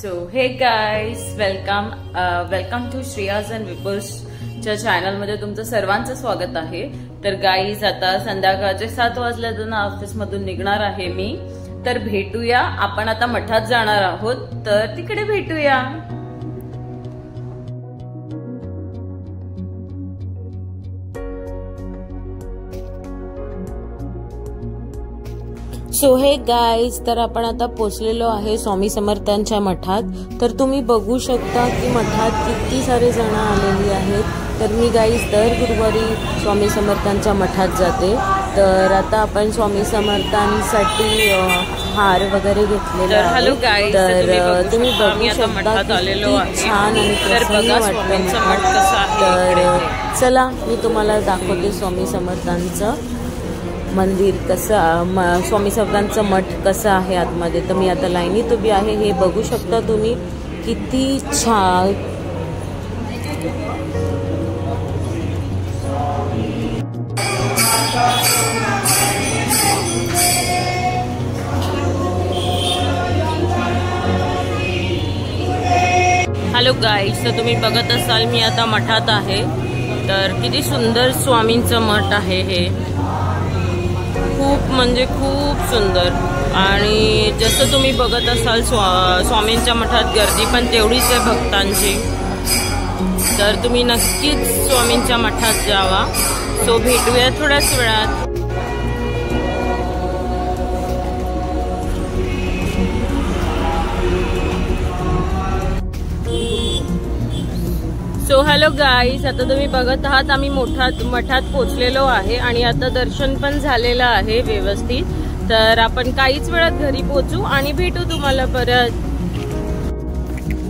So hey guys welcome to Shreyas and विपुलच्या channel मध्ये तुमचं सर्वांचं स्वागत आहे। तर गाईज आता संध्याकाळचे 7 वाजल्यानं ऑफिस मधून निघणार आहे मी। तर भेटूया, आपण आता मठात जाणार आहोत, तर तिकडे भेटूया। सो हे गाईज, तर आपण आता पोहोचलेलो आहे स्वामी समर्थांच्या मठात। तर तुम्ही बघू शकता की मठात किती सारे जण आलेली आहेत। तर मी गाईज दर गुरुवारी स्वामी समर्थांच्या मठात जाते। तर आता आपण स्वामी समर्थांसाठी हार वगैरे घेतलेला आहे। तर तुम्ही बघू शकता किती छान आणि प्रसन्न वाटतं। तर चला मी तुम्हाला दाखवते स्वामी समर्थांचं मंदिर कसं, स्वामी समर्थांचं मठ कसं आहे आतमध्ये। तर मी आता लाईनीत उभी आहे, हे बघू शकता तुम्ही किती छान। हॅलो गाईज, तर तुम्ही बघत असाल मी आता मठात आहे। तर किती सुंदर स्वामींचं मठ आहे हे, खूप म्हणजे खूप सुंदर। आणि जसं तुम्ही बघत असाल स्वामींच्या मठात गर्दी पण तेवढीच आहे भक्तांची। तर तुम्ही नक्कीच स्वामींच्या मठात जावा। सो भेटूया थोड्याच वेळात। सो हॅलो गाईज, आता तुम्ही बघत आहात आम्ही मठात पोहोचलेलो आहे आणि आता दर्शन पण झालेलं आहे व्यवस्थित। तर आपण काहीच वेळात घरी पोहोचू आणि भेटू तुम्हाला परत।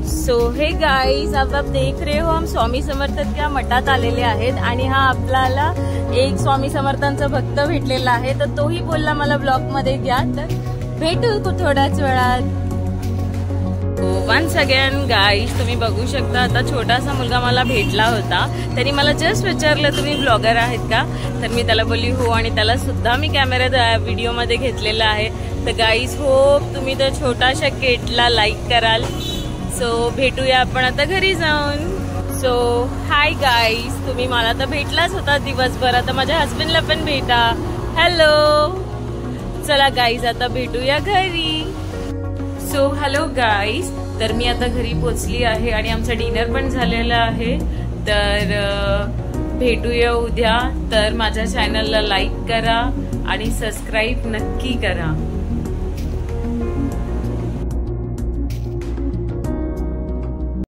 सो हे गाईज, अब आप देख रहे हो हम स्वामी समर्थांच्या मठात आलेले आहेत आणि हा आपल्याला एक स्वामी समर्थांचा भक्त भेटलेला आहे। तर तोही बोलला मला ब्लॉग मध्ये घ्या, तर भेटू थोड्याच वेळात। वन्स अगेन गाईज, तुम्ही बघू शकता आता छोटासा मुलगा मला भेटला होता। त्यांनी मला जस्ट विचारलं तुम्ही ब्लॉगर आहेत का? तर मी त्याला बोलली हो, आणि त्याला सुद्धा मी कॅमेरा व्हिडिओ मध्ये घेतलेला आहे। तर गाईज होप तुम्ही त्या छोट्याशा किडला लाईक कराल। सो भेटूया आपण आता घरी जाऊन। सो हाय गाईज, तुम्ही मला तर भेटलाच होता दिवसभर, आता माझ्या हस्बंडला पण भेटा। हॅलो, चला गाईज आता भेटूया घरी। सो हॅलो गाईज, तर मी आता घरी पोचली आहे आणि आमचा डिनर पण झालेला आहे। तर भेटूया उद्या। तर माझ्या चॅनलला लाईक करा आणि सबस्क्राईब नक्की करा।